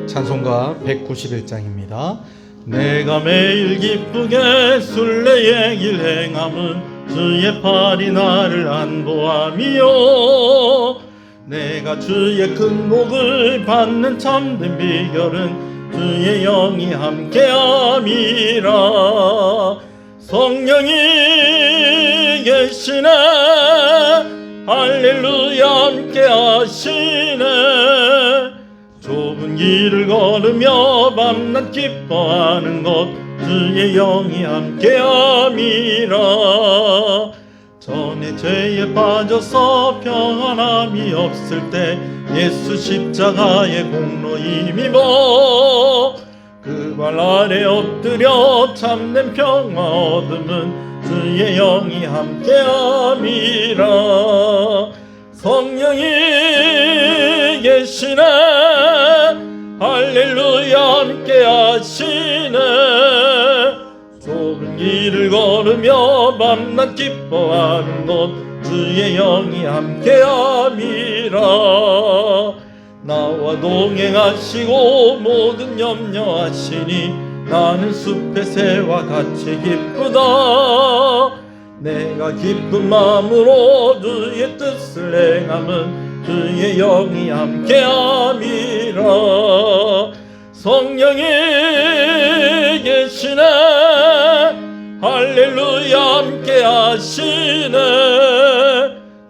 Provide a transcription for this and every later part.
찬송가 191장입니다. 내가 매일 기쁘게 순례의 길 행함은 주의 팔이 나를 안보함이요, 내가 주의 큰 복을 받는 참된 비결은 주의 영이 함께함이라. 성령이 계시네, 할렐루야 함께하시네. 좁은 길을 걸으며 밤낮 기뻐하는 것 주의 영이 함께함이라. 전에 죄에 빠져서 평안함이 없을 때 예수 십자가의 공로 힘입어 그 발 아래 엎드려 참된 평화 얻음은 주의 영이 함께함이라. 성령이 계시네, 할렐루야 함께하시네. 좁은 길을 걸으며 밤낮 기뻐하는 것 주의 영이 함께함이라. 나와 동행하시고 모든 염려하시니 나는 숲의 새와 같이 기쁘다. 내가 기쁜 마음으로 주의 뜻을 행함은 주의 영이 함께함이라. 성령이 계시네, 할렐루야 함께하시네.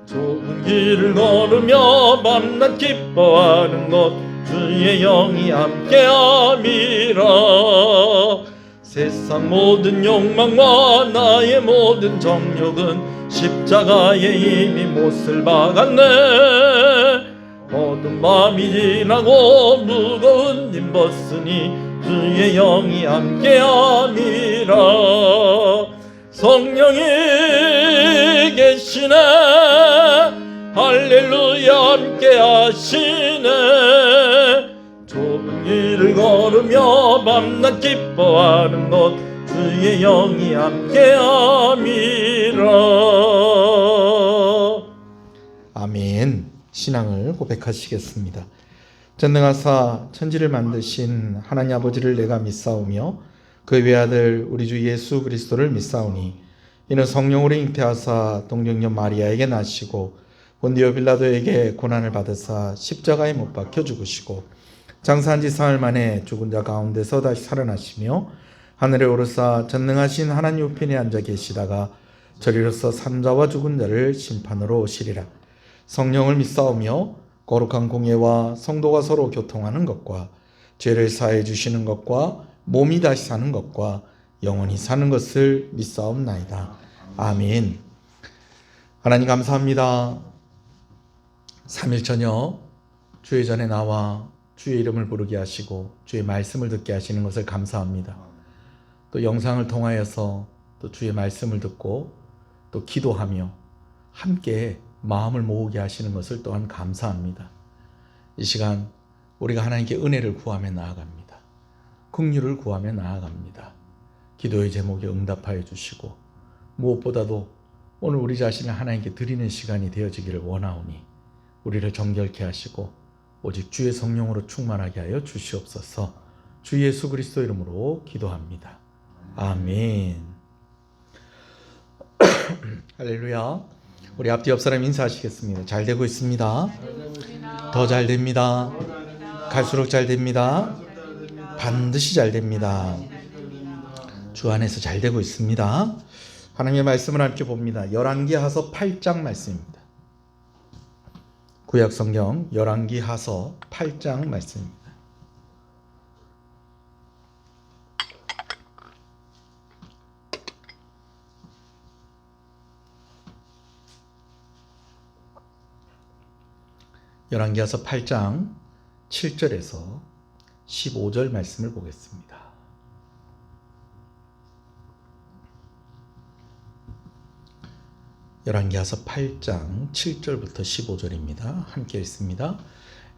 좁은 길을 걸으며 밤낮 기뻐하는 것 주의 영이 함께함이라. 세상 모든 욕망과 나의 모든 정욕은 십자가에 이미 못을 박았네. 어두운 밤이 지나고 무거운 짐 벗으니 주의 영이 함께함이라. 성령이 계시네, 할렐루야 함께하시네. 좁은 길을 걸으며 밤낮 기뻐하는 것 주의 영이 함께함이라. 아멘. 신앙을 고백하시겠습니다. 전능하사 천지를 만드신 하나님 아버지를 내가 믿사오며 그 외아들 우리 주 예수 그리스도를 믿사오니 이는 성령으로 잉태하사 동정녀 마리아에게 나시고 본디오 빌라도에게 고난을 받으사 십자가에 못 박혀 죽으시고 장사한 지 사흘 만에 죽은 자 가운데서 다시 살아나시며 하늘에 오르사 전능하신 하나님 우편에 앉아 계시다가 저리로서 산자와 죽은 자를 심판으로 오시리라. 성령을 믿사오며 거룩한 공예와 성도가 서로 교통하는 것과 죄를 사해 주시는 것과 몸이 다시 사는 것과 영원히 사는 것을 믿사옵나이다. 아멘. 하나님 감사합니다. 3일 저녁 주의 전에 나와 주의 이름을 부르게 하시고 주의 말씀을 듣게 하시는 것을 감사합니다. 또 영상을 통하여서 또 주의 말씀을 듣고 또 기도하며 함께 마음을 모으게 하시는 것을 또한 감사합니다. 이 시간 우리가 하나님께 은혜를 구하며 나아갑니다. 긍휼을 구하며 나아갑니다. 기도의 제목에 응답하여 주시고 무엇보다도 오늘 우리 자신을 하나님께 드리는 시간이 되어지기를 원하오니 우리를 정결케 하시고 오직 주의 성령으로 충만하게 하여 주시옵소서. 주 예수 그리스도 이름으로 기도합니다. 아멘. 할렐루야. 우리 앞뒤 옆 사람 인사하시겠습니다. 잘 되고 있습니다. 더 잘 됩니다. 갈수록 잘 됩니다. 반드시 잘 됩니다. 주 안에서 잘 되고 있습니다. 하나님의 말씀을 함께 봅니다. 열왕기하서 8장 말씀입니다. 구약성경 열왕기하서 8장 말씀입니다. 열왕기하서 8장 7절에서 15절 말씀을 보겠습니다. 열왕기하서 8장 7절부터 15절입니다. 함께 읽습니다.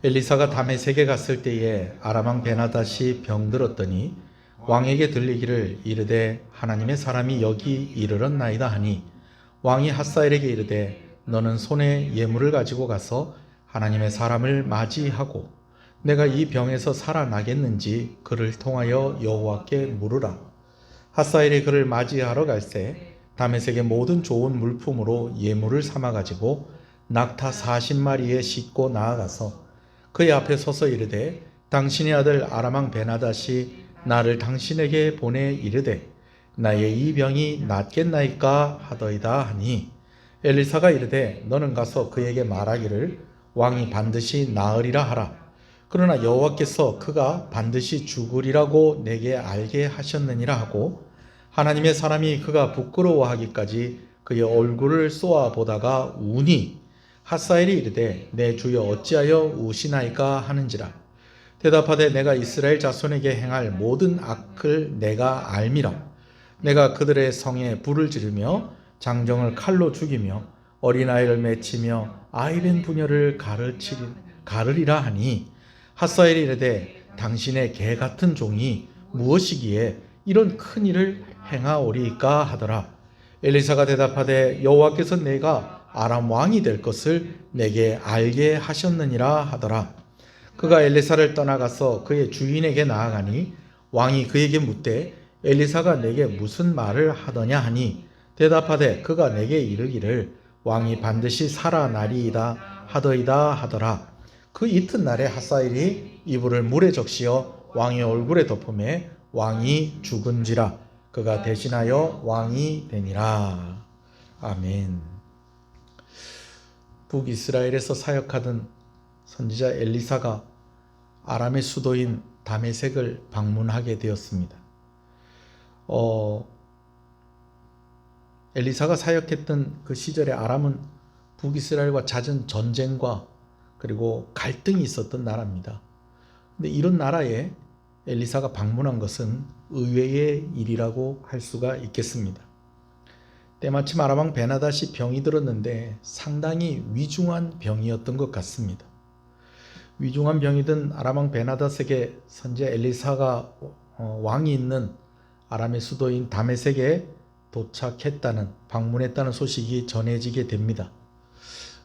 엘리사가 다메섹에 갔을 때에 아람왕 베나닷이 병들었더니 왕에게 들리기를 이르되 하나님의 사람이 여기 이르렀나이다 하니 왕이 핫사엘에게 이르되 너는 손에 예물을 가지고 가서 하나님의 사람을 맞이하고 내가 이 병에서 살아나겠는지 그를 통하여 여호와께 물으라. 하사엘이 그를 맞이하러 갈새 다메섹의 모든 좋은 물품으로 예물을 삼아 가지고 낙타 40마리에 싣고 나아가서 그의 앞에 서서 이르되 당신의 아들 아람 왕 베나닷이 나를 당신에게 보내 이르되 나의 이 병이 낫겠나이까 하더이다 하니 엘리사가 이르되 너는 가서 그에게 말하기를 왕이 반드시 나으리라 하라. 그러나 여호와께서 그가 반드시 죽으리라고 내게 알게 하셨느니라 하고 하나님의 사람이 그가 부끄러워하기까지 그의 얼굴을 쏘아 보다가 우니 하사엘이 이르되 내 주여 어찌하여 우시나이까 하는지라. 대답하되 내가 이스라엘 자손에게 행할 모든 악을 내가 알미라. 내가 그들의 성에 불을 지르며 장정을 칼로 죽이며 어린아이를 맺히며 아이된 부녀를 가르리라 하니 하사엘이 이르되 당신의 개 같은 종이 무엇이기에 이런 큰 일을 행하오리까 하더라. 엘리사가 대답하되 여호와께서 내가 아람 왕이 될 것을 내게 알게 하셨느니라 하더라. 그가 엘리사를 떠나가서 그의 주인에게 나아가니 왕이 그에게 묻되 엘리사가 내게 무슨 말을 하더냐 하니 대답하되 그가 내게 이르기를 왕이 반드시 살아나리이다 하더이다 하더라. 그 이튿날에 하사엘이 이불을 물에 적시어 왕의 얼굴에 덮음에 왕이 죽은지라. 그가 대신하여 왕이 되니라. 아멘. 북이스라엘에서 사역하던 선지자 엘리사가 아람의 수도인 다메섹을 방문하게 되었습니다. 엘리사가 사역했던 그 시절에 아람은 북이스라엘과 잦은 전쟁과 그리고 갈등이 있었던 나라입니다. 근데 이런 나라에 엘리사가 방문한 것은 의외의 일이라고 할 수가 있겠습니다. 때마침 아람 왕 베나닷이 병이 들었는데 상당히 위중한 병이었던 것 같습니다. 위중한 병이든 아람 왕 베나닷에게 선지자 엘리사가 왕이 있는 아람의 수도인 다메섹에 도착했다는, 방문했다는 소식이 전해지게 됩니다.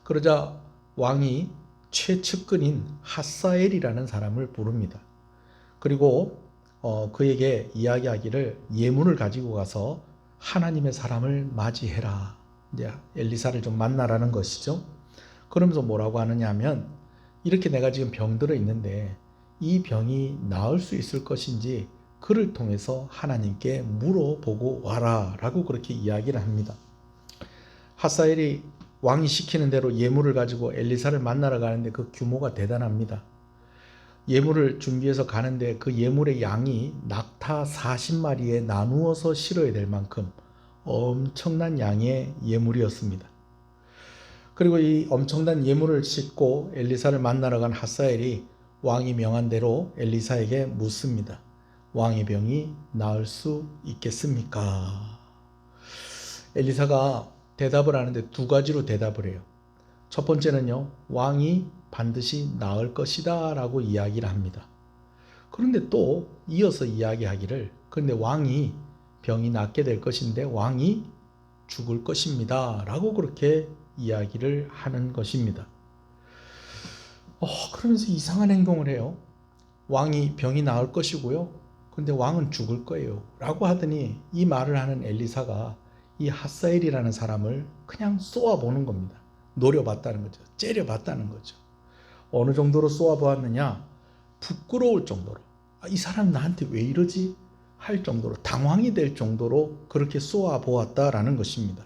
그러자 왕이 최측근인 하사엘이라는 사람을 부릅니다. 그리고 그에게 이야기하기를 예물을 가지고 가서 하나님의 사람을 맞이해라. 이제 엘리사를 좀 만나라는 것이죠. 그러면서 뭐라고 하느냐 하면 이렇게 내가 지금 병들어 있는데 이 병이 나을 수 있을 것인지 그를 통해서 하나님께 물어보고 와라 라고 그렇게 이야기를 합니다. 하사엘이 왕이 시키는 대로 예물을 가지고 엘리사를 만나러 가는데 그 규모가 대단합니다. 예물을 준비해서 가는데 그 예물의 양이 낙타 40마리에 나누어서 실어야 될 만큼 엄청난 양의 예물이었습니다. 그리고 이 엄청난 예물을 싣고 엘리사를 만나러 간 하사엘이 왕이 명한 대로 엘리사에게 묻습니다. 왕의 병이 나을 수 있겠습니까? 엘리사가 대답을 하는데 두 가지로 대답을 해요. 첫 번째는요, 왕이 반드시 나을 것이다 라고 이야기를 합니다. 그런데 또 이어서 이야기하기를 그런데 왕이 병이 낫게 될 것인데 왕이 죽을 것입니다 라고 그렇게 이야기를 하는 것입니다. 그러면서 이상한 행동을 해요. 왕이 병이 나을 것이고요. 근데 왕은 죽을 거예요 라고 하더니 이 말을 하는 엘리사가 이 하사엘이라는 사람을 그냥 쏘아보는 겁니다. 노려봤다는 거죠. 째려봤다는 거죠. 어느 정도로 쏘아보았느냐? 부끄러울 정도로, 이 사람 나한테 왜 이러지? 할 정도로, 당황이 될 정도로 그렇게 쏘아보았다라는 것입니다.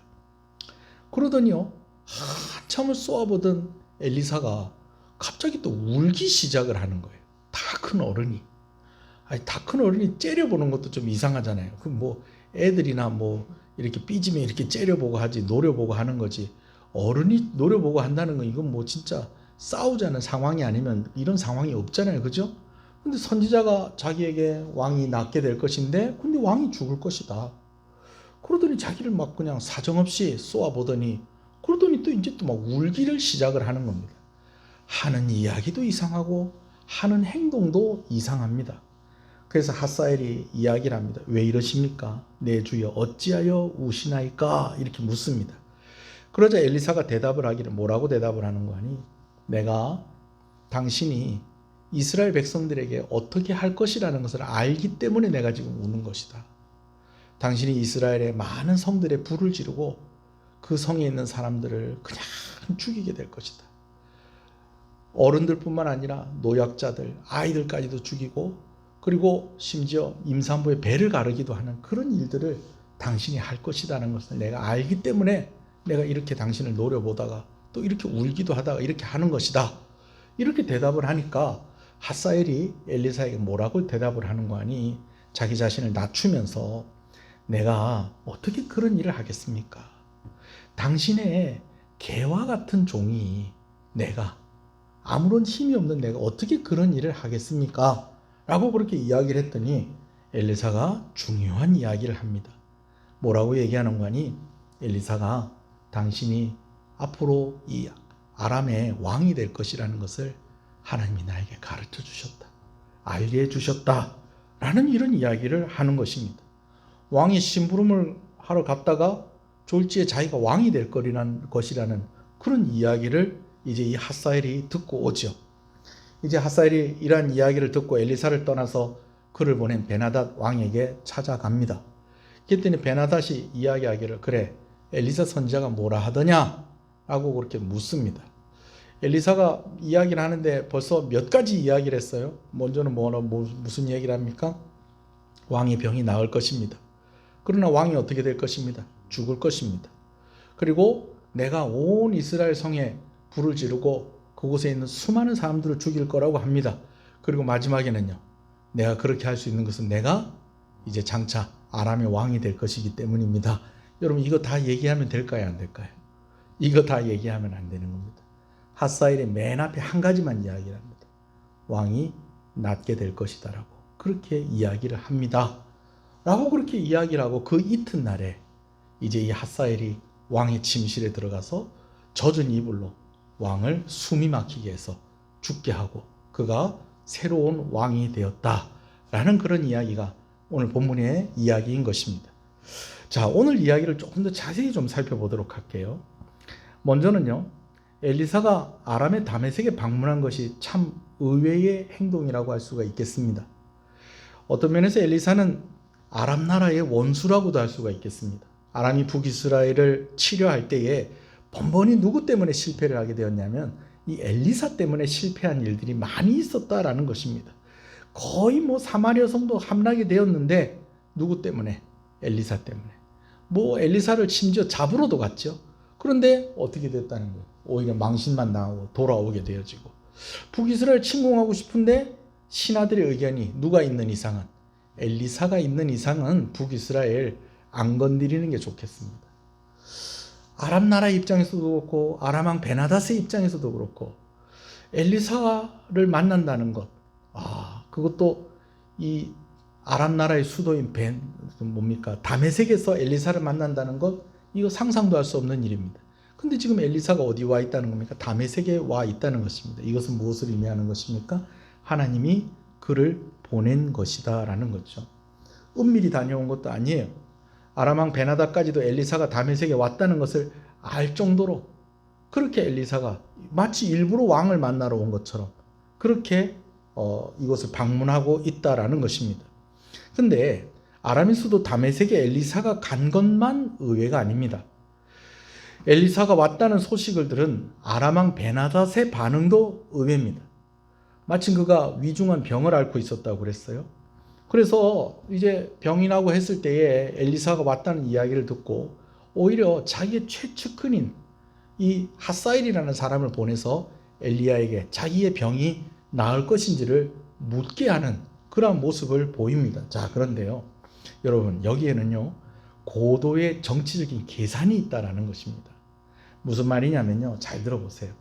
그러더니요, 한참을 쏘아보던 엘리사가 갑자기 또 울기 시작을 하는 거예요. 다 큰 어른이. 다 큰 어른이 째려보는 것도 좀 이상하잖아요. 뭐 애들이나 뭐 이렇게 삐지면 이렇게 째려보고 하지, 노려보고 하는 거지. 어른이 노려보고 한다는 건 이건 뭐 진짜 싸우자는 상황이 아니면 이런 상황이 없잖아요. 그죠? 근데 선지자가 자기에게 왕이 낫게 될 것인데 근데 왕이 죽을 것이다. 그러더니 자기를 막 그냥 사정없이 쏘아보더니 그러더니 또 이제 또 막 울기를 시작을 하는 겁니다. 하는 이야기도 이상하고 하는 행동도 이상합니다. 그래서 하사엘이 이야기를 합니다. 왜 이러십니까? 내 주여 어찌하여 우시나이까? 이렇게 묻습니다. 그러자 엘리사가 대답을 하기를 뭐라고 대답을 하는 거 아니? 내가 당신이 이스라엘 백성들에게 어떻게 할 것이라는 것을 알기 때문에 내가 지금 우는 것이다. 당신이 이스라엘의 많은 성들에 불을 지르고 그 성에 있는 사람들을 그냥 죽이게 될 것이다. 어른들뿐만 아니라 노약자들, 아이들까지도 죽이고 그리고 심지어 임산부의 배를 가르기도 하는 그런 일들을 당신이 할 것이라는 것을 내가 알기 때문에 내가 이렇게 당신을 노려보다가 또 이렇게 울기도 하다가 이렇게 하는 것이다. 이렇게 대답을 하니까 핫사엘이 엘리사에게 뭐라고 대답을 하는 거 아니? 자기 자신을 낮추면서 내가 어떻게 그런 일을 하겠습니까? 당신의 개와 같은 종이 내가 아무런 힘이 없는 내가 어떻게 그런 일을 하겠습니까? 라고 그렇게 이야기를 했더니 엘리사가 중요한 이야기를 합니다. 뭐라고 얘기하는 거니? 엘리사가 당신이 앞으로 이 아람의 왕이 될 것이라는 것을 하나님이 나에게 가르쳐 주셨다. 알게 해 주셨다. 라는 이런 이야기를 하는 것입니다. 왕이 심부름을 하러 갔다가 졸지에 자기가 왕이 될 것이라는 그런 이야기를 이제 이 핫사엘이 듣고 오죠. 이제 핫사엘이 이러한 이야기를 듣고 엘리사를 떠나서 그를 보낸 베나닷 왕에게 찾아갑니다. 그랬더니 베나닷이 이야기하기를 그래 엘리사 선지자가 뭐라 하더냐? 라고 그렇게 묻습니다. 엘리사가 이야기를 하는데 벌써 몇 가지 이야기를 했어요. 먼저는 무슨 얘기를 합니까? 왕의 병이 나을 것입니다. 그러나 왕이 어떻게 될 것입니다. 죽을 것입니다. 그리고 내가 온 이스라엘 성에 불을 지르고 그곳에 있는 수많은 사람들을 죽일 거라고 합니다. 그리고 마지막에는요. 내가 그렇게 할 수 있는 것은 내가 이제 장차 아람의 왕이 될 것이기 때문입니다. 여러분 이거 다 얘기하면 될까요? 안 될까요? 이거 다 얘기하면 안 되는 겁니다. 핫사엘의 맨 앞에 한 가지만 이야기를 합니다. 왕이 낫게 될 것이다 라고 그렇게 이야기를 합니다. 라고 그렇게 이야기를 하고 그 이튿날에 이제 이 핫사엘이 왕의 침실에 들어가서 젖은 이불로 왕을 숨이 막히게 해서 죽게 하고 그가 새로운 왕이 되었다라는 그런 이야기가 오늘 본문의 이야기인 것입니다. 자, 오늘 이야기를 조금 더 자세히 좀 살펴보도록 할게요. 먼저는요. 엘리사가 아람의 다메섹에 방문한 것이 참 의외의 행동이라고 할 수가 있겠습니다. 어떤 면에서 엘리사는 아람 나라의 원수라고도 할 수가 있겠습니다. 아람이 북이스라엘을 치려할 때에 번번이 누구 때문에 실패를 하게 되었냐면 이 엘리사 때문에 실패한 일들이 많이 있었다라는 것입니다. 거의 사마리아 성도 함락이 되었는데 누구 때문에? 엘리사 때문에. 엘리사를 심지어 잡으러도 갔죠. 그런데 어떻게 됐다는 거예요? 오히려 망신만 당하고 돌아오게 되어지고 북이스라엘 침공하고 싶은데 신하들의 의견이 누가 있는 이상은 엘리사가 있는 이상은 북이스라엘 안 건드리는 게 좋겠습니다. 아람 나라 입장에서도 그렇고 아람 왕 베나닷의 입장에서도 그렇고 엘리사를 만난다는 것 그것도 이 아람 나라의 수도인 다메섹에서 엘리사를 만난다는 것 이거 상상도 할 수 없는 일입니다. 근데 지금 엘리사가 어디 와 있다는 겁니까? 다메섹에 와 있다는 것입니다. 이것은 무엇을 의미하는 것입니까? 하나님이 그를 보낸 것이다 라는 거죠. 은밀히 다녀온 것도 아니에요. 아람 왕 베나닷까지도 엘리사가 다메섹에 왔다는 것을 알 정도로 그렇게 엘리사가 마치 일부러 왕을 만나러 온 것처럼 그렇게 이곳을 방문하고 있다라는 것입니다. 근데 아람의 수도 다메섹에 엘리사가 간 것만 의외가 아닙니다. 엘리사가 왔다는 소식을 들은 아람 왕 베나닷의 반응도 의외입니다. 마침 그가 위중한 병을 앓고 있었다고 그랬어요. 그래서 이제 병이 나고 했을 때에 엘리사가 왔다는 이야기를 듣고 오히려 자기의 최측근인 이 핫사엘이라는 사람을 보내서 엘리야에게 자기의 병이 나을 것인지를 묻게 하는 그런 모습을 보입니다. 자, 그런데요. 여러분, 여기에는요. 고도의 정치적인 계산이 있다라는 것입니다. 무슨 말이냐면요. 잘 들어보세요.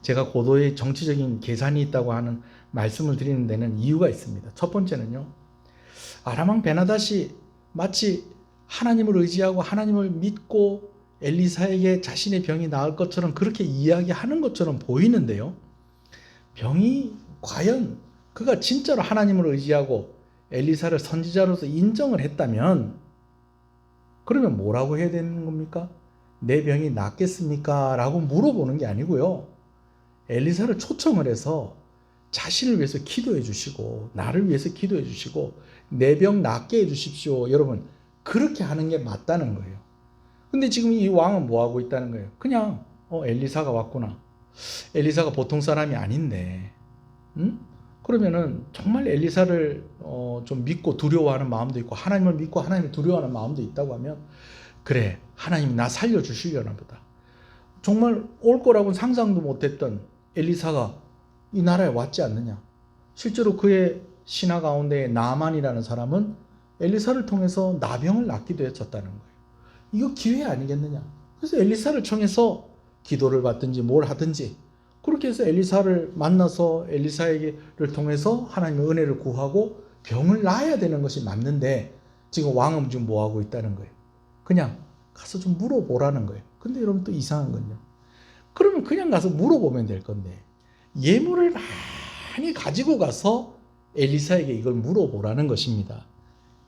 제가 고도의 정치적인 계산이 있다고 하는 말씀을 드리는 데는 이유가 있습니다. 첫 번째는요. 아람 왕 베나닷이 마치 하나님을 의지하고 하나님을 믿고 엘리사에게 자신의 병이 나을 것처럼 그렇게 이야기하는 것처럼 보이는데요. 병이 과연 그가 진짜로 하나님을 의지하고 엘리사를 선지자로서 인정을 했다면 그러면 뭐라고 해야 되는 겁니까? 내 병이 낫겠습니까? 라고 물어보는 게 아니고요. 엘리사를 초청을 해서 자신을 위해서 기도해 주시고 나를 위해서 기도해 주시고 내 병 낫게 해 주십시오. 여러분 그렇게 하는 게 맞다는 거예요. 근데 지금 이 왕은 뭐 하고 있다는 거예요? 그냥 엘리사가 왔구나. 엘리사가 보통 사람이 아닌데, 그러면은 정말 엘리사를 좀 믿고 두려워하는 마음도 있고 하나님을 믿고 하나님을 두려워하는 마음도 있다고 하면 그래 하나님이 나 살려주시려나 보다. 정말 올 거라고는 상상도 못했던 엘리사가 이 나라에 왔지 않느냐. 실제로 그의 신하 가운데 나아만이라는 사람은 엘리사를 통해서 나병을 낫기도 했었다는 거예요. 이거 기회 아니겠느냐. 그래서 엘리사를 청해서 기도를 받든지 뭘 하든지 그렇게 해서 엘리사를 만나서 엘리사에게를 통해서 하나님의 은혜를 구하고 병을 나아야 되는 것이 맞는데 지금 왕은 지금 뭐 하고 있다는 거예요. 그냥 가서 좀 물어보라는 거예요. 근데 여러분 또 이상한 건요. 그러면 그냥 가서 물어보면 될 건데 예물을 많이 가지고 가서 엘리사에게 이걸 물어보라는 것입니다.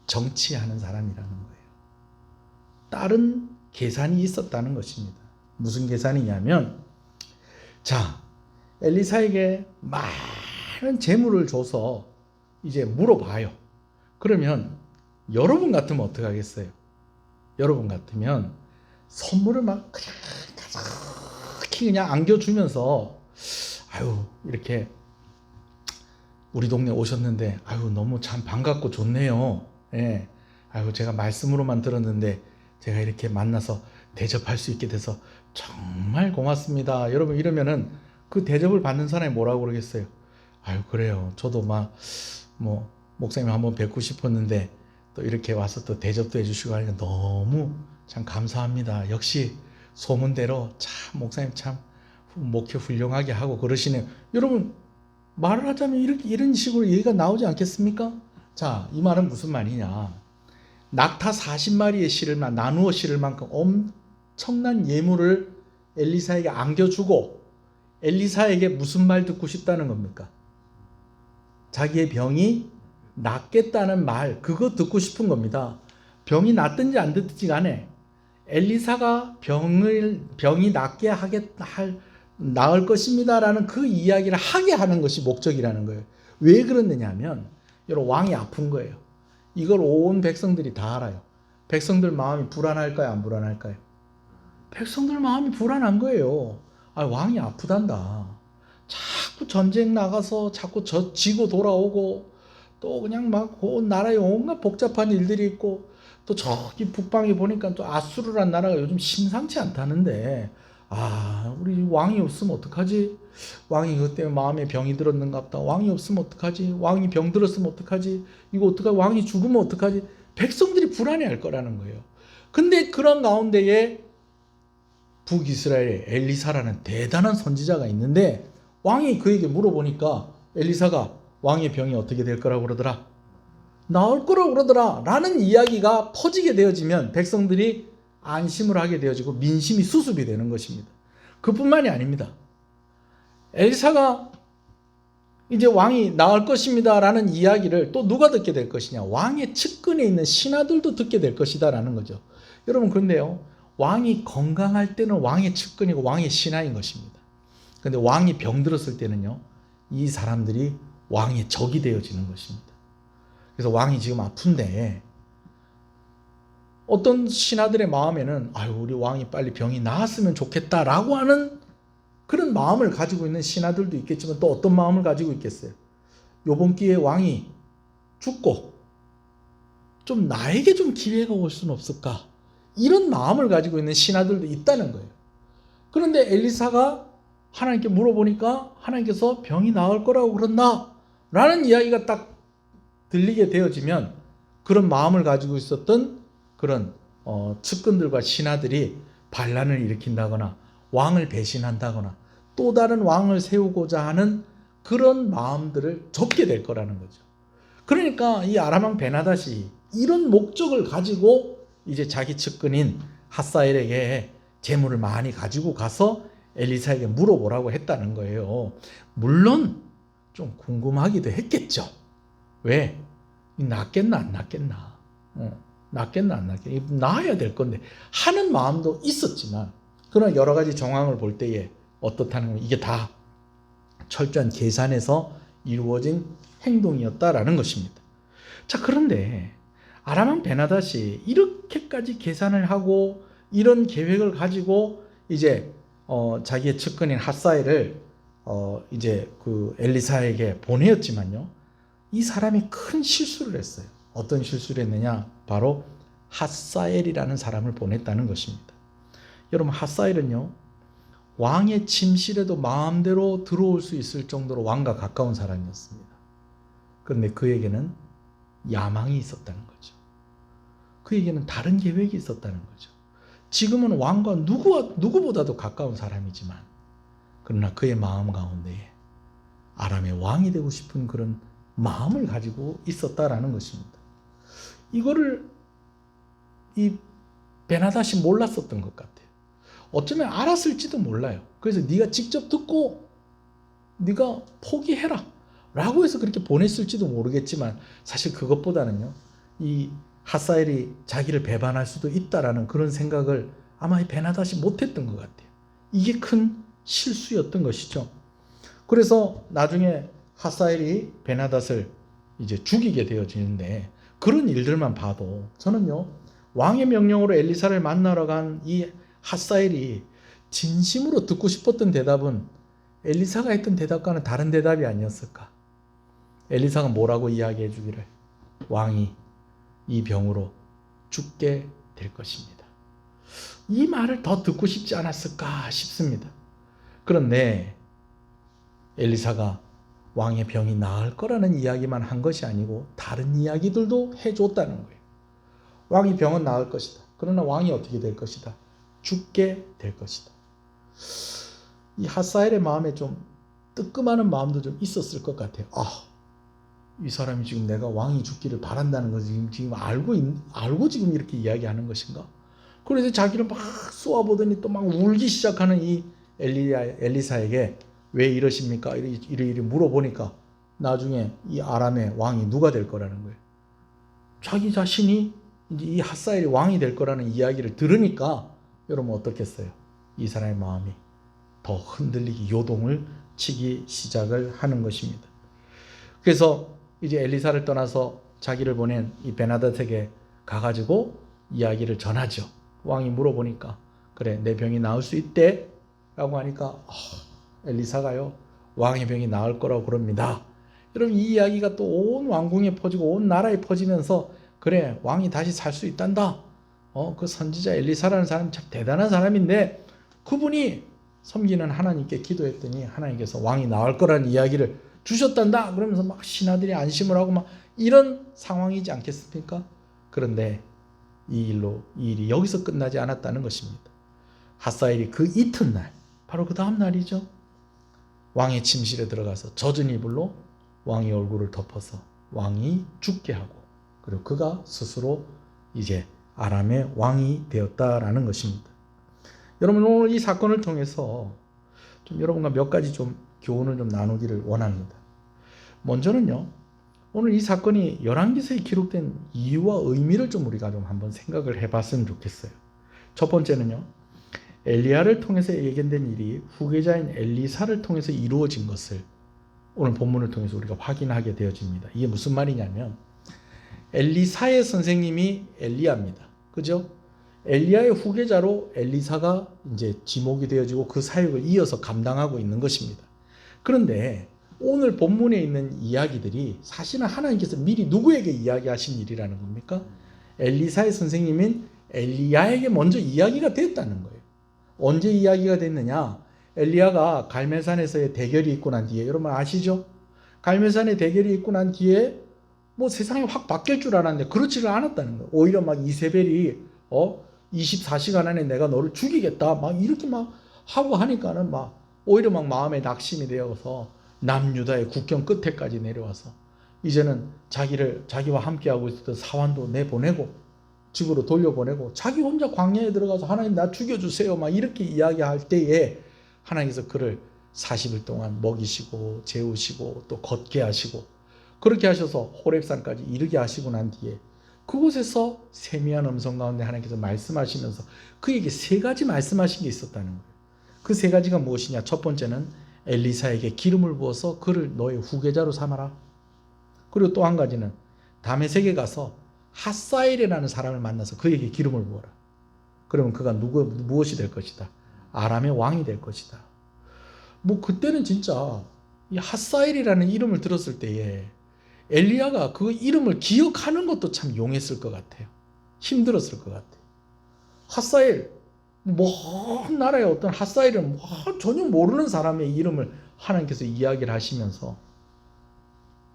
정치하는 사람이라는 거예요. 다른 계산이 있었다는 것입니다. 무슨 계산이냐면 자 엘리사에게 많은 재물을 줘서 이제 물어봐요. 그러면 여러분 같으면 어떻게 하겠어요? 여러분 같으면 선물을 막 그냥 안겨주면서 아유 이렇게 우리 동네 오셨는데 아유 너무 참 반갑고 좋네요. 예. 아유 제가 말씀으로만 들었는데 제가 이렇게 만나서 대접할 수 있게 돼서 정말 고맙습니다. 여러분 이러면은 그 대접을 받는 사람이 뭐라고 그러겠어요? 아유 그래요. 저도 막 뭐 목사님 한번 뵙고 싶었는데 또 이렇게 와서 또 대접도 해주시고 하니까 너무 참 감사합니다. 역시 소문대로 참 목사님 참 목회 훌륭하게 하고 그러시네요. 여러분 말을 하자면 이런 식으로 얘기가 나오지 않겠습니까? 자, 이 말은 무슨 말이냐? 낙타 40마리의 실을 나누어 실을 만큼 엄청난 예물을 엘리사에게 안겨주고 엘리사에게 무슨 말 듣고 싶다는 겁니까? 자기의 병이 낫겠다는 말, 그거 듣고 싶은 겁니다. 병이 낫든지 안 낫든지 간에 엘리사가 병이 낫게 나을 것입니다라는 그 이야기를 하게 하는 것이 목적이라는 거예요. 왜 그러느냐 하면 여러분 왕이 아픈 거예요. 이걸 온 백성들이 다 알아요. 백성들 마음이 불안할까요? 안 불안할까요? 백성들 마음이 불안한 거예요. 아, 왕이 아프단다. 자꾸 전쟁 나가서 자꾸 지고 돌아오고 또 그냥 막 온 나라에 온갖 복잡한 일들이 있고 또 저기 북방에 보니까 또 아수르란 나라가 요즘 심상치 않다는데 아 우리 왕이 없으면 어떡하지? 왕이 그것 때문에 마음에 병이 들었는가 보다. 왕이 없으면 어떡하지? 왕이 병 들었으면 어떡하지? 이거 어떡하지? 왕이 죽으면 어떡하지? 백성들이 불안해할 거라는 거예요. 근데 그런 가운데에 북이스라엘의 엘리사라는 대단한 선지자가 있는데 왕이 그에게 물어보니까 엘리사가 왕의 병이 어떻게 될 거라고 그러더라? 나을 거라고 그러더라 라는 이야기가 퍼지게 되어지면 백성들이 안심을 하게 되어지고 민심이 수습이 되는 것입니다. 그뿐만이 아닙니다. 엘리사가 이제 왕이 나을 것입니다 라는 이야기를 또 누가 듣게 될 것이냐? 왕의 측근에 있는 신하들도 듣게 될 것이다 라는 거죠. 여러분 그런데요, 왕이 건강할 때는 왕의 측근이고 왕의 신하인 것입니다. 그런데 왕이 병들었을 때는요, 이 사람들이 왕의 적이 되어지는 것입니다. 그래서 왕이 지금 아픈데 어떤 신하들의 마음에는 아유 우리 왕이 빨리 병이 나았으면 좋겠다라고 하는 그런 마음을 가지고 있는 신하들도 있겠지만 또 어떤 마음을 가지고 있겠어요? 요번 기회에 왕이 죽고 좀 나에게 좀 기회가 올 수는 없을까? 이런 마음을 가지고 있는 신하들도 있다는 거예요. 그런데 엘리사가 하나님께 물어보니까 하나님께서 병이 나을 거라고 그런다 라는 이야기가 딱 들리게 되어지면 그런 마음을 가지고 있었던 그런 측근들과 신하들이 반란을 일으킨다거나 왕을 배신한다거나 또 다른 왕을 세우고자 하는 그런 마음들을 접게 될 거라는 거죠. 그러니까 이 아람 베나닷이 이런 목적을 가지고 이제 자기 측근인 핫사엘에게 재물을 많이 가지고 가서 엘리사에게 물어보라고 했다는 거예요. 물론 좀 궁금하기도 했겠죠. 왜? 낫겠나 안 낫겠나? 낫겠나 안 낫겠나? 나아야 될 건데 하는 마음도 있었지만 그런 여러 가지 정황을 볼 때에 어떻다는 건 이게 다 철저한 계산에서 이루어진 행동이었다라는 것입니다. 자, 그런데 아람 베나닷이 이렇게까지 계산을 하고 이런 계획을 가지고 이제 자기의 측근인 핫사일을 이제 그 엘리사에게 보내었지만요, 이 사람이 큰 실수를 했어요. 어떤 실수를 했느냐? 바로 핫사엘이라는 사람을 보냈다는 것입니다. 여러분, 핫사엘은요, 왕의 침실에도 마음대로 들어올 수 있을 정도로 왕과 가까운 사람이었습니다. 그런데 그에게는 야망이 있었다는 거죠. 그에게는 다른 계획이 있었다는 거죠. 지금은 왕과 누구보다도 가까운 사람이지만, 그러나 그의 마음 가운데에 아람의 왕이 되고 싶은 그런 마음을 가지고 있었다라는 것입니다. 이거를 이 베나닷이 몰랐었던 것 같아요. 어쩌면 알았을지도 몰라요. 그래서 네가 직접 듣고 네가 포기해라 라고 해서 그렇게 보냈을지도 모르겠지만, 사실 그것보다는요, 이 핫사엘이 자기를 배반할 수도 있다라는 그런 생각을 아마 이 베나닷이 못했던 것 같아요. 이게 큰 실수였던 것이죠. 그래서 나중에 핫사엘이 베나닷을 이제 죽이게 되어지는데, 그런 일들만 봐도 저는요, 왕의 명령으로 엘리사를 만나러 간 이 핫사엘이 진심으로 듣고 싶었던 대답은 엘리사가 했던 대답과는 다른 대답이 아니었을까? 엘리사가 뭐라고 이야기해 주기를, 왕이 이 병으로 죽게 될 것입니다. 이 말을 더 듣고 싶지 않았을까 싶습니다. 그런데 엘리사가 왕의 병이 나을 거라는 이야기만 한 것이 아니고 다른 이야기들도 해줬다는 거예요. 왕의 병은 나을 것이다. 그러나 왕이 어떻게 될 것이다? 죽게 될 것이다. 이 핫사엘의 마음에 좀 뜨끔하는 마음도 좀 있었을 것 같아요. 이 사람이 지금 내가 왕이 죽기를 바란다는 것을 지금 알고 지금 이렇게 이야기하는 것인가? 그래서 자기를 막 쏘아보더니 또 막 울기 시작하는 이 엘리사에게 왜 이러십니까? 이리 물어보니까 나중에 이 아람의 왕이 누가 될 거라는 거예요. 자기 자신이 이제 이 핫사엘이 왕이 될 거라는 이야기를 들으니까 여러분 어떻겠어요? 이 사람의 마음이 더 흔들리기, 요동을 치기 시작을 하는 것입니다. 그래서 이제 엘리사를 떠나서 자기를 보낸 이 베나닷에게 가가지고 이야기를 전하죠. 왕이 물어보니까 그래, 내 병이 나을 수 있대 라고 하니까 엘리사가요, 왕의 병이 나을 거라고 그럽니다. 여러분, 이 이야기가 또 온 왕궁에 퍼지고 온 나라에 퍼지면서 그래, 왕이 다시 살 수 있단다. 그 선지자 엘리사라는 사람이 참 대단한 사람인데 그분이 섬기는 하나님께 기도했더니 하나님께서 왕이 나을 거라는 이야기를 주셨단다. 그러면서 막 신하들이 안심을 하고 막 이런 상황이지 않겠습니까? 그런데 이 일이 여기서 끝나지 않았다는 것입니다. 핫사엘이 그 이튿날, 바로 그 다음 날이죠, 왕의 침실에 들어가서 젖은 이불로 왕의 얼굴을 덮어서 왕이 죽게 하고, 그리고 그가 스스로 이제 아람의 왕이 되었다라는 것입니다. 여러분, 오늘 이 사건을 통해서 좀 여러분과 몇 가지 좀 교훈을 좀 나누기를 원합니다. 먼저는요, 오늘 이 사건이 열왕기서에 기록된 이유와 의미를 좀 우리가 좀 한번 생각을 해봤으면 좋겠어요. 첫 번째는요, 엘리야를 통해서 예견된 일이 후계자인 엘리사를 통해서 이루어진 것을 오늘 본문을 통해서 우리가 확인하게 되어집니다. 이게 무슨 말이냐면, 엘리사의 선생님이 엘리야입니다. 그죠? 엘리야의 후계자로 엘리사가 이제 지목이 되어지고 그 사역을 이어서 감당하고 있는 것입니다. 그런데 오늘 본문에 있는 이야기들이 사실은 하나님께서 미리 누구에게 이야기하신 일이라는 겁니까? 엘리사의 선생님인 엘리야에게 먼저 이야기가 됐다는 거예요. 언제 이야기가 됐느냐? 엘리야가 갈멜산에서의 대결이 있고 난 뒤에, 여러분 아시죠? 갈멜산의 대결이 있고 난 뒤에 뭐 세상이 확 바뀔 줄 알았는데 그렇지를 않았다는 거예요. 오히려 막 이세벨이 24시간 안에 내가 너를 죽이겠다 막 이렇게 막 하고 하니까는 막 오히려 막 마음에 낙심이 되어서 남유다의 국경 끝에까지 내려와서 이제는 자기와 함께하고 있었던 사환도 내보내고 집으로 돌려보내고 자기 혼자 광야에 들어가서 하나님 나 죽여주세요 막 이렇게 이야기할 때에 하나님께서 그를 40일 동안 먹이시고 재우시고 또 걷게 하시고 그렇게 하셔서 호렙산까지 이르게 하시고 난 뒤에 그곳에서 세미한 음성 가운데 하나님께서 말씀하시면서 그에게 세 가지 말씀하신 게 있었다는 거예요. 그 세 가지가 무엇이냐? 첫 번째는 엘리사에게 기름을 부어서 그를 너의 후계자로 삼아라. 그리고 또 한 가지는 다메섹에 가서 핫사일이라는 사람을 만나서 그에게 기름을 부어라. 그러면 그가 무엇이 될 것이다? 아람의 왕이 될 것이다. 뭐 그때는 진짜 이 핫사일이라는 이름을 들었을 때에 엘리야가 그 이름을 기억하는 것도 참 용했을 것 같아요. 힘들었을 것 같아요. 핫사일, 먼 나라의 어떤 핫사일은 전혀 모르는 사람의 이름을 하나님께서 이야기를 하시면서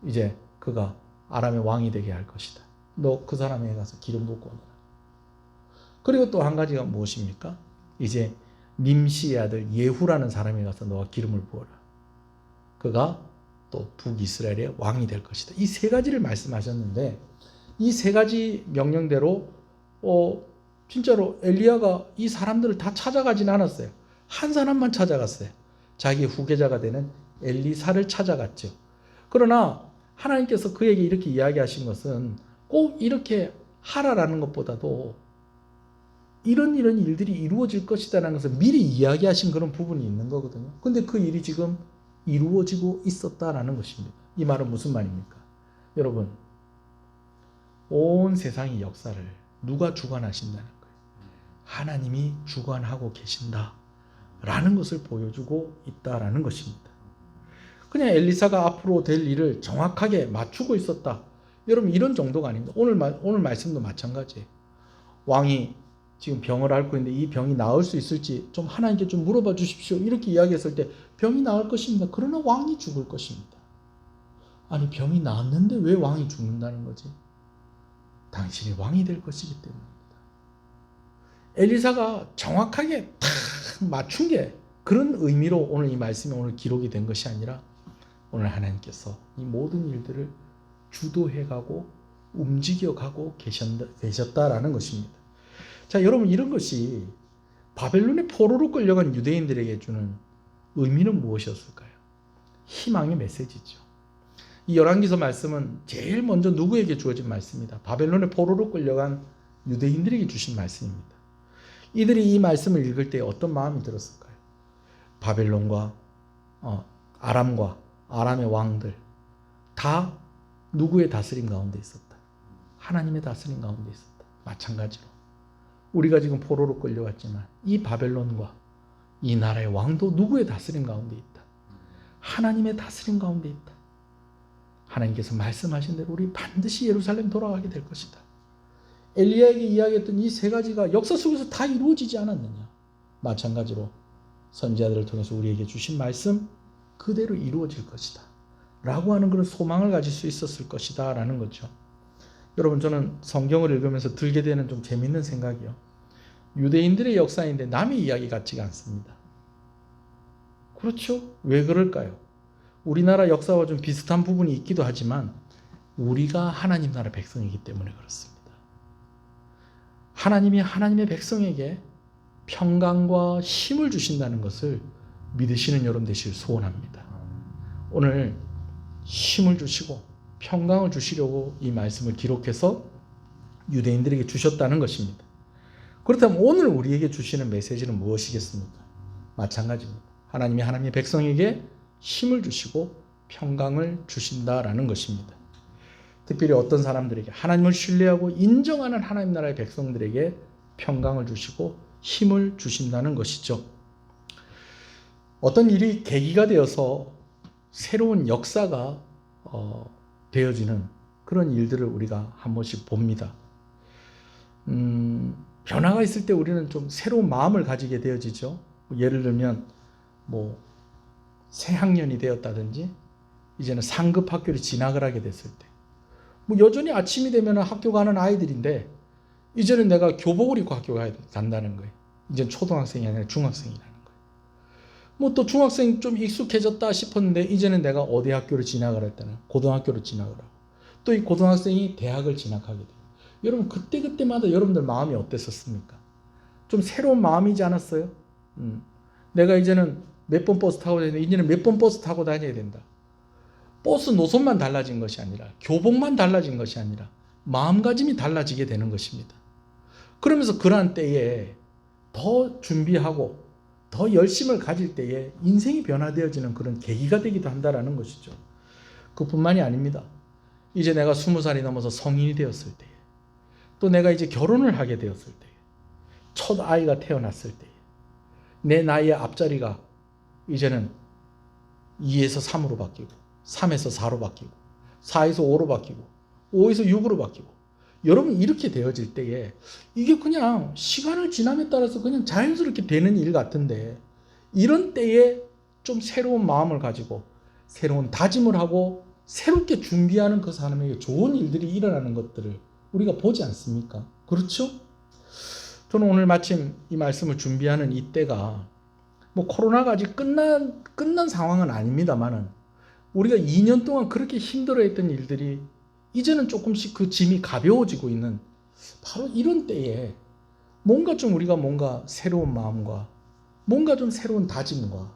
이제 그가 아람의 왕이 되게 할 것이다. 너 그 사람에게 가서 기름 붓고 오너라. 그리고 또 한 가지가 무엇입니까? 이제 님시의 아들 예후라는 사람이 가서 너가 기름을 부어라. 그가 또 북이스라엘의 왕이 될 것이다. 이 세 가지를 말씀하셨는데 이 세 가지 명령대로 진짜로 엘리야가 이 사람들을 다 찾아가진 않았어요. 한 사람만 찾아갔어요. 자기 후계자가 되는 엘리사를 찾아갔죠. 그러나 하나님께서 그에게 이렇게 이야기하신 것은 꼭 이렇게 하라라는 것보다도 이런 일들이 이루어질 것이다라는 것을 미리 이야기하신 그런 부분이 있는 거거든요. 근데 그 일이 지금 이루어지고 있었다라는 것입니다. 이 말은 무슨 말입니까? 여러분, 온 세상의 역사를 누가 주관하신다는 거예요? 하나님이 주관하고 계신다라는 것을 보여주고 있다라는 것입니다. 그냥 엘리사가 앞으로 될 일을 정확하게 맞추고 있었다. 여러분, 이런 정도가 아닙니다. 오늘 말씀도 마찬가지예요. 왕이 지금 병을 앓고 있는데 이 병이 나을 수 있을지 좀 하나님께 좀 물어봐 주십시오. 이렇게 이야기했을 때 병이 나을 것입니다. 그러나 왕이 죽을 것입니다. 아니, 병이 나았는데 왜 왕이 죽는다는 거지? 당신이 왕이 될 것이기 때문입니다. 엘리사가 정확하게 탁 맞춘 게 그런 의미로 오늘 이 말씀이 오늘 기록이 된 것이 아니라 오늘 하나님께서 이 모든 일들을 주도해가고 움직여가고 계셨다라는 것입니다. 자, 여러분, 이런 것이 바벨론의 포로로 끌려간 유대인들에게 주는 의미는 무엇이었을까요? 희망의 메시지죠. 이 열왕기서 말씀은 제일 먼저 누구에게 주어진 말씀입니다. 바벨론의 포로로 끌려간 유대인들에게 주신 말씀입니다. 이들이 이 말씀을 읽을 때 어떤 마음이 들었을까요? 바벨론과 아람과 아람의 왕들 다 누구의 다스림 가운데 있었다? 하나님의 다스림 가운데 있었다. 마찬가지로 우리가 지금 포로로 끌려왔지만 이 바벨론과 이 나라의 왕도 누구의 다스림 가운데 있다? 하나님의 다스림 가운데 있다. 하나님께서 말씀하신 대로 우리 반드시 예루살렘 돌아가게 될 것이다. 엘리야에게 이야기했던 이 세 가지가 역사 속에서 다 이루어지지 않았느냐? 마찬가지로 선지자들을 통해서 우리에게 주신 말씀 그대로 이루어질 것이다 라고 하는 그런 소망을 가질 수 있었을 것이다 라는 거죠. 여러분, 저는 성경을 읽으면서 들게 되는 좀 재밌는 생각이요. 유대인들의 역사인데 남의 이야기 같지가 않습니다. 그렇죠? 왜 그럴까요? 우리나라 역사와 좀 비슷한 부분이 있기도 하지만 우리가 하나님 나라 백성이기 때문에 그렇습니다. 하나님이 하나님의 백성에게 평강과 힘을 주신다는 것을 믿으시는 여러분 되시길 소원합니다. 오늘 힘을 주시고 평강을 주시려고 이 말씀을 기록해서 유대인들에게 주셨다는 것입니다. 그렇다면 오늘 우리에게 주시는 메시지는 무엇이겠습니까? 마찬가지입니다. 하나님이 하나님의 백성에게 힘을 주시고 평강을 주신다라는 것입니다. 특별히 어떤 사람들에게 하나님을 신뢰하고 인정하는 하나님 나라의 백성들에게 평강을 주시고 힘을 주신다는 것이죠. 어떤 일이 계기가 되어서 새로운 역사가 되어지는 그런 일들을 우리가 한 번씩 봅니다. 변화가 있을 때 우리는 좀 새로운 마음을 가지게 되어지죠. 예를 들면 새 학년이 되었다든지 이제는 상급 학교를 진학을 하게 됐을 때 여전히 아침이 되면 학교 가는 아이들인데 이제는 내가 교복을 입고 학교 간다는 거예요. 이제는 초등학생이 아니라 중학생이라는 거예요. 또 중학생 좀 익숙해졌다 싶었는데 이제는 내가 어디 학교를 진학을 했다는 고등학교를 진학을 하고 또 이 고등학생이 대학을 진학하게 돼요. 여러분, 그때마다 여러분들 마음이 어땠었습니까? 좀 새로운 마음이지 않았어요? 내가 이제는 몇 번 버스 타고 다니는데 이제는 몇 번 버스 타고 다녀야 된다. 버스 노선만 달라진 것이 아니라 교복만 달라진 것이 아니라 마음가짐이 달라지게 되는 것입니다. 그러면서 그러한 때에 더 준비하고 더 열심을 가질 때에 인생이 변화되어지는 그런 계기가 되기도 한다라는 것이죠. 그뿐만이 아닙니다. 이제 내가 20살이 넘어서 성인이 되었을 때에, 또 내가 이제 결혼을 하게 되었을 때에, 첫 아이가 태어났을 때에, 내 나이의 앞자리가 이제는 2에서 3으로 바뀌고 3에서 4로 바뀌고 4에서 5로 바뀌고 5에서 6으로 바뀌고, 여러분 이렇게 되어질 때에 이게 그냥 시간을 지남에 따라서 그냥 자연스럽게 되는 일 같은데, 이런 때에 좀 새로운 마음을 가지고 새로운 다짐을 하고 새롭게 준비하는 그 사람에게 좋은 일들이 일어나는 것들을 우리가 보지 않습니까? 그렇죠? 저는 오늘 마침 이 말씀을 준비하는 이때가 뭐 코로나가 아직 끝난 상황은 아닙니다만은, 우리가 2년 동안 그렇게 힘들어했던 일들이 이제는 조금씩 그 짐이 가벼워지고 있는 바로 이런 때에 뭔가 좀 우리가 뭔가 새로운 마음과 뭔가 좀 새로운 다짐과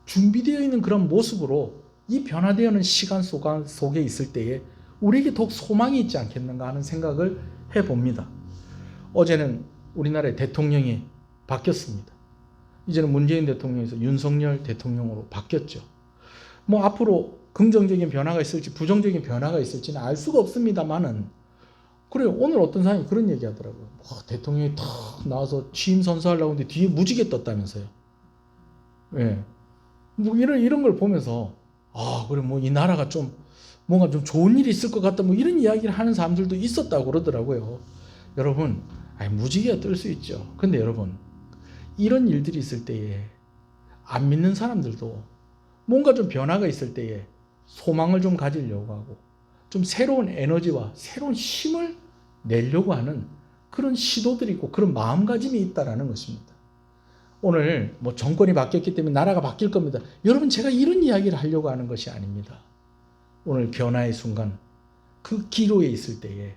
준비되어 있는 그런 모습으로 이 변화되어는 시간 속에 있을 때에 우리에게 더욱 소망이 있지 않겠는가 하는 생각을 해봅니다. 어제는 우리나라의 대통령이 바뀌었습니다. 이제는 문재인 대통령에서 윤석열 대통령으로 바뀌었죠. 뭐 앞으로 긍정적인 변화가 있을지 부정적인 변화가 있을지는 알 수가 없습니다만은, 그래요. 오늘 어떤 사람이 그런 얘기 하더라고요. 대통령이 탁 나와서 취임 선서하려고 하는데 뒤에 무지개 떴다면서요. 예. 뭐 이런 걸 보면서, 그래, 뭐 이 나라가 좀 뭔가 좀 좋은 일이 있을 것 같다, 뭐 이런 이야기를 하는 사람들도 있었다고 그러더라고요. 여러분, 무지개가 뜰 수 있죠. 근데 여러분, 이런 일들이 있을 때에 안 믿는 사람들도 뭔가 좀 변화가 있을 때에 소망을 좀 가지려고 하고 좀 새로운 에너지와 새로운 힘을 내려고 하는 그런 시도들이 있고 그런 마음가짐이 있다라는 것입니다. 오늘 뭐 정권이 바뀌었기 때문에 나라가 바뀔 겁니다. 여러분, 제가 이런 이야기를 하려고 하는 것이 아닙니다. 오늘 변화의 순간, 그 기로에 있을 때에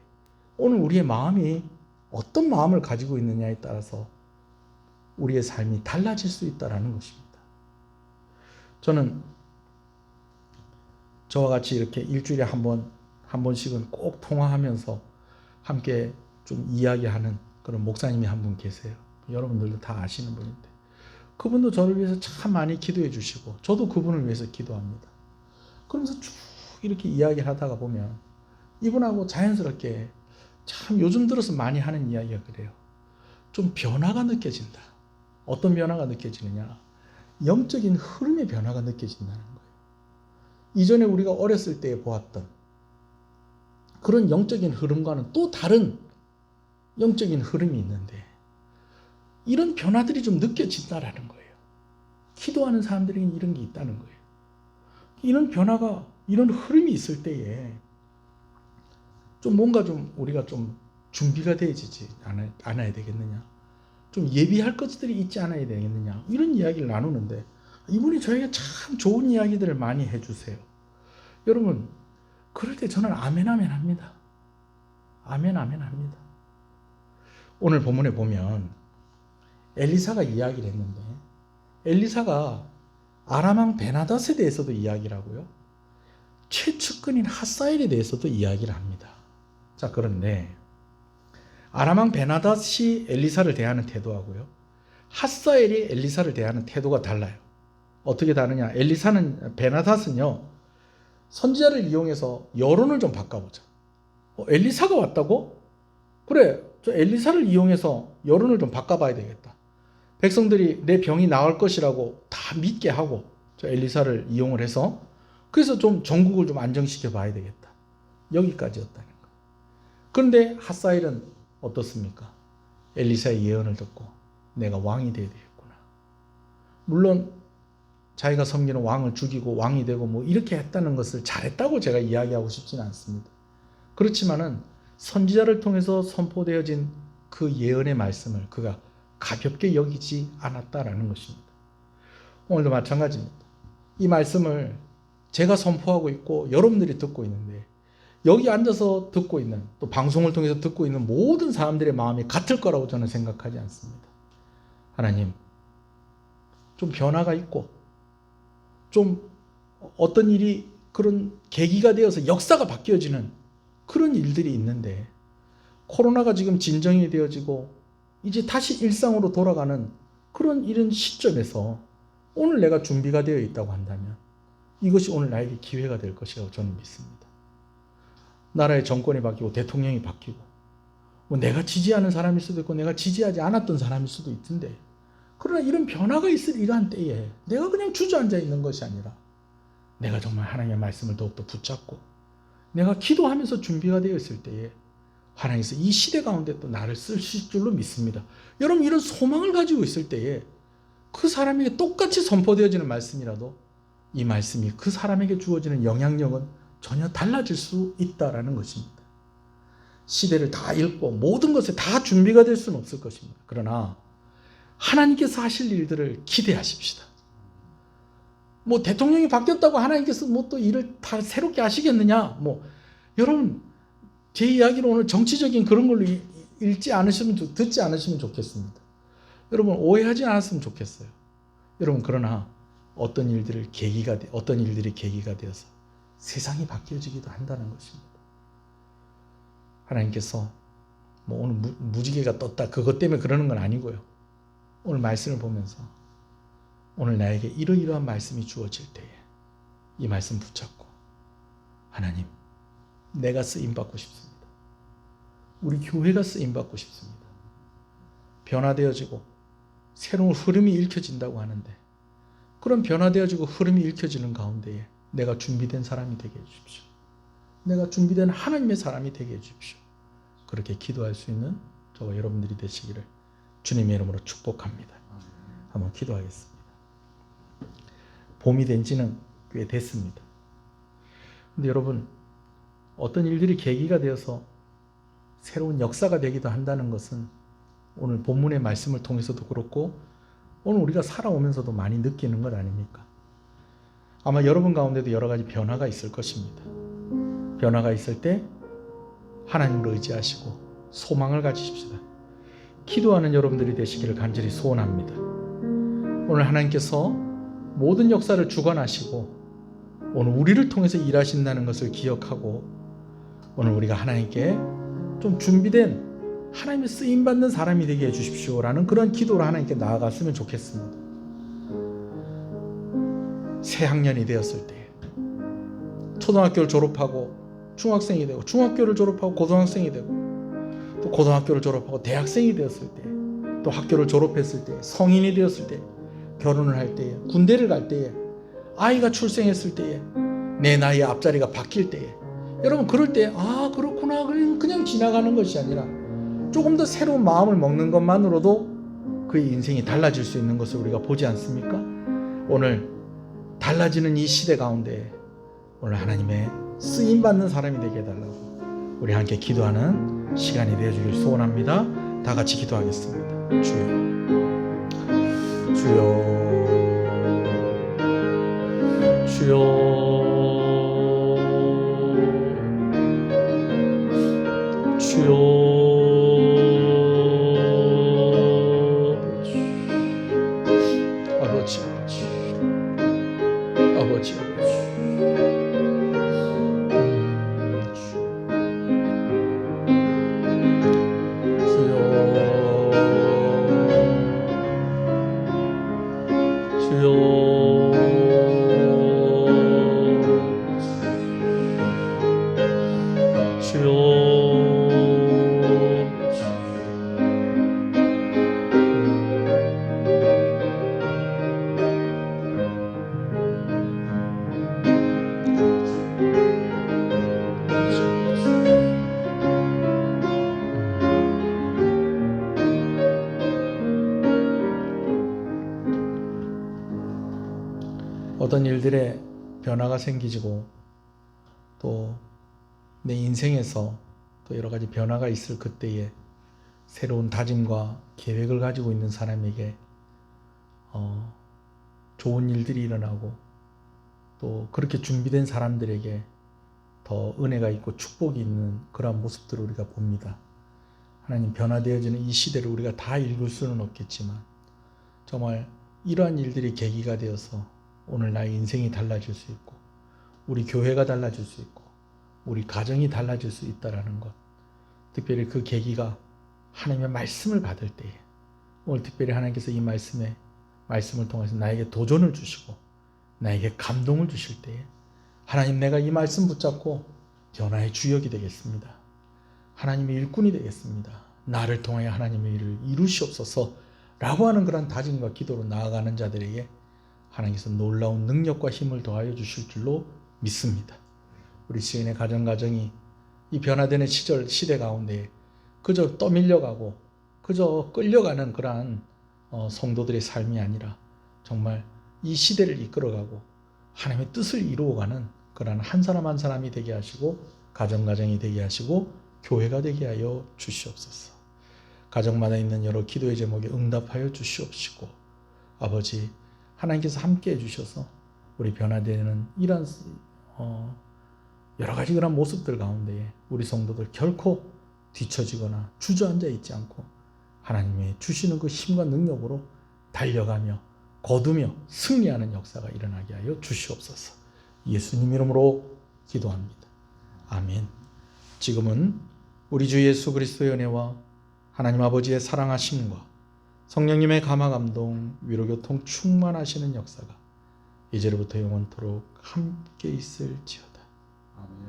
오늘 우리의 마음이 어떤 마음을 가지고 있느냐에 따라서 우리의 삶이 달라질 수 있다는 것입니다. 저는 저와 같이 이렇게 일주일에 한 번씩은 꼭 통화하면서 함께 좀 이야기하는 그런 목사님이 한 분 계세요. 여러분들도 다 아시는 분인데, 그분도 저를 위해서 참 많이 기도해 주시고 저도 그분을 위해서 기도합니다. 그러면서 쭉 이렇게 이야기하다가 보면 이분하고 자연스럽게 참 요즘 들어서 많이 하는 이야기가 그래요. 좀 변화가 느껴진다. 어떤 변화가 느껴지느냐? 영적인 흐름의 변화가 느껴진다는 거예요. 이전에 우리가 어렸을 때 보았던 그런 영적인 흐름과는 또 다른 영적인 흐름이 있는데, 이런 변화들이 좀 느껴진다라는 거예요. 기도하는 사람들에게는 이런 게 있다는 거예요. 이런 변화가, 이런 흐름이 있을 때에 좀 뭔가 좀 우리가 좀 준비가 되어지지 않아야 되겠느냐, 좀 예비할 것들이 있지 않아야 되겠느냐, 이런 이야기를 나누는데 이분이 저에게 참 좋은 이야기들을 많이 해주세요. 여러분, 그럴 때 저는 아멘 아멘 합니다. 아멘 아멘 합니다. 오늘 본문에 보면 엘리사가 이야기를 했는데, 엘리사가 아람 왕 베나닷에 대해서도 이야기를 하고요, 최측근인 핫사일에 대해서도 이야기를 합니다. 자, 그런데 아람 왕 베나닷이 엘리사를 대하는 태도하고요, 핫사일이 엘리사를 대하는 태도가 달라요. 어떻게 다르냐? 베나닷은요, 선지자를 이용해서 여론을 좀 바꿔보자. 엘리사가 왔다고? 그래, 저 엘리사를 이용해서 여론을 좀 바꿔봐야 되겠다. 백성들이 내 병이 나을 것이라고 다 믿게 하고 저 엘리사를 이용을 해서, 그래서 좀 전국을 좀 안정시켜 봐야 되겠다. 여기까지였다는 거예요. 그런데 핫사일은 어떻습니까? 엘리사의 예언을 듣고 내가 왕이 되어야 되겠구나. 물론 자기가 섬기는 왕을 죽이고 왕이 되고 뭐 이렇게 했다는 것을 잘했다고 제가 이야기하고 싶지는 않습니다. 그렇지만은 선지자를 통해서 선포되어진 그 예언의 말씀을 그가 가볍게 여기지 않았다라는 것입니다. 오늘도 마찬가지입니다. 이 말씀을 제가 선포하고 있고 여러분들이 듣고 있는데, 여기 앉아서 듣고 있는, 또 방송을 통해서 듣고 있는 모든 사람들의 마음이 같을 거라고 저는 생각하지 않습니다. 하나님, 좀 변화가 있고 좀 어떤 일이 그런 계기가 되어서 역사가 바뀌어지는 그런 일들이 있는데, 코로나가 지금 진정이 되어지고 이제 다시 일상으로 돌아가는 그런 이런 시점에서 오늘 내가 준비가 되어 있다고 한다면 이것이 오늘 나에게 기회가 될 것이라고 저는 믿습니다. 나라의 정권이 바뀌고 대통령이 바뀌고 뭐 내가 지지하는 사람일 수도 있고 내가 지지하지 않았던 사람일 수도 있던데, 그러나 이런 변화가 있을 이러한 때에 내가 그냥 주저앉아 있는 것이 아니라 내가 정말 하나님의 말씀을 더욱더 붙잡고 내가 기도하면서 준비가 되어 있을 때에 하나님께서 이 시대 가운데 또 나를 쓰실 줄로 믿습니다. 여러분, 이런 소망을 가지고 있을 때에 그 사람에게 똑같이 선포되어지는 말씀이라도 이 말씀이 그 사람에게 주어지는 영향력은 전혀 달라질 수 있다라는 것입니다. 시대를 다 읽고 모든 것에 다 준비가 될 수는 없을 것입니다. 그러나 하나님께서 하실 일들을 기대하십시다. 뭐 대통령이 바뀌었다고 하나님께서 뭐 또 일을 다 새롭게 하시겠느냐? 뭐 여러분, 제 이야기를 오늘 정치적인 그런 걸로 듣지 않으시면 좋겠습니다. 여러분, 오해하지 않았으면 좋겠어요. 여러분, 그러나 어떤 일들이 계기가 되어서 세상이 바뀌어지기도 한다는 것입니다. 하나님께서 뭐 오늘 무지개가 떴다 그것 때문에 그러는 건 아니고요. 오늘 말씀을 보면서 오늘 나에게 이러이러한 말씀이 주어질 때에 이 말씀 붙잡고 하나님, 내가 쓰임받고 싶습니다. 우리 교회가 쓰임받고 싶습니다. 변화되어지고 새로운 흐름이 읽혀진다고 하는데 그런 변화되어지고 흐름이 읽혀지는 가운데에 내가 준비된 사람이 되게 해주십시오. 내가 준비된 하나님의 사람이 되게 해주십시오. 그렇게 기도할 수 있는 저와 여러분들이 되시기를 주님의 이름으로 축복합니다. 한번 기도하겠습니다. 봄이 된 지는 꽤 됐습니다. 근데 여러분, 어떤 일들이 계기가 되어서 새로운 역사가 되기도 한다는 것은 오늘 본문의 말씀을 통해서도 그렇고 오늘 우리가 살아오면서도 많이 느끼는 것 아닙니까? 아마 여러분 가운데도 여러 가지 변화가 있을 것입니다. 변화가 있을 때 하나님을 의지하시고 소망을 가지십시다. 기도하는 여러분들이 되시기를 간절히 소원합니다. 오늘 하나님께서 모든 역사를 주관하시고 오늘 우리를 통해서 일하신다는 것을 기억하고 오늘 우리가 하나님께 좀 준비된 하나님의 쓰임받는 사람이 되게 해주십시오라는 그런 기도로 하나님께 나아갔으면 좋겠습니다. 새 학년이 되었을 때 초등학교를 졸업하고 중학생이 되고 중학교를 졸업하고 고등학생이 되고 또 고등학교를 졸업하고 대학생이 되었을 때 또 학교를 졸업했을 때 성인이 되었을 때 결혼을 할 때에 군대를 갈 때에 아이가 출생했을 때에 내 나이의 앞자리가 바뀔 때에 여러분 그럴 때 그렇구나 그냥 지나가는 것이 아니라 조금 더 새로운 마음을 먹는 것만으로도 그의 인생이 달라질 수 있는 것을 우리가 보지 않습니까? 오늘 달라지는 이 시대 가운데 오늘 하나님의 쓰임받는 사람이 되게 해달라고 우리 함께 기도하는 시간이 되어주길 소원합니다. 다 같이 기도하겠습니다. 주여, 주여, 주여, 주여, 아버지, 아버지, 어떤 일들의 변화가 생기지고 또 내 인생에서 또 여러 가지 변화가 있을 그때에 새로운 다짐과 계획을 가지고 있는 사람에게 좋은 일들이 일어나고 또 그렇게 준비된 사람들에게 더 은혜가 있고 축복이 있는 그런 모습들을 우리가 봅니다. 하나님, 변화되어지는 이 시대를 우리가 다 읽을 수는 없겠지만 정말 이러한 일들이 계기가 되어서 오늘 나의 인생이 달라질 수 있고 우리 교회가 달라질 수 있고 우리 가정이 달라질 수 있다라는 것, 특별히 그 계기가 하나님의 말씀을 받을 때에 오늘 특별히 하나님께서 이 말씀을 통해서 나에게 도전을 주시고 나에게 감동을 주실 때에 하나님, 내가 이 말씀 붙잡고 변화의 주역이 되겠습니다. 하나님의 일꾼이 되겠습니다. 나를 통하여 하나님의 일을 이루시옵소서 라고 하는 그런 다짐과 기도로 나아가는 자들에게 하나님께서 놀라운 능력과 힘을 더하여 주실 줄로 믿습니다. 우리 시인의 가정이 이 변화되는 시대 가운데 그저 떠밀려가고 그저 끌려가는 그러한 성도들의 삶이 아니라 정말 이 시대를 이끌어가고 하나님의 뜻을 이루어가는 그러한 한 사람 한 사람이 되게 하시고 가정이 되게 하시고 교회가 되게 하여 주시옵소서. 가정마다 있는 여러 기도의 제목에 응답하여 주시옵시고 아버지, 하나님께서 함께 해주셔서 우리 변화되는 이런 여러 가지 그런 모습들 가운데에 우리 성도들 결코 뒤처지거나 주저앉아 있지 않고 하나님의 주시는 그 힘과 능력으로 달려가며 거두며 승리하는 역사가 일어나게 하여 주시옵소서. 예수님 이름으로 기도합니다. 아멘. 지금은 우리 주 예수 그리스도의 은혜와 하나님 아버지의 사랑하심과 성령님의 감화 감동 위로 교통 충만하시는 역사가 이제로부터 영원토록 함께 있을지어다.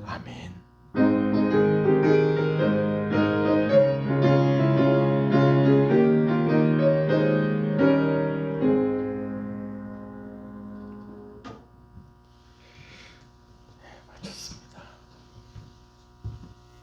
아멘.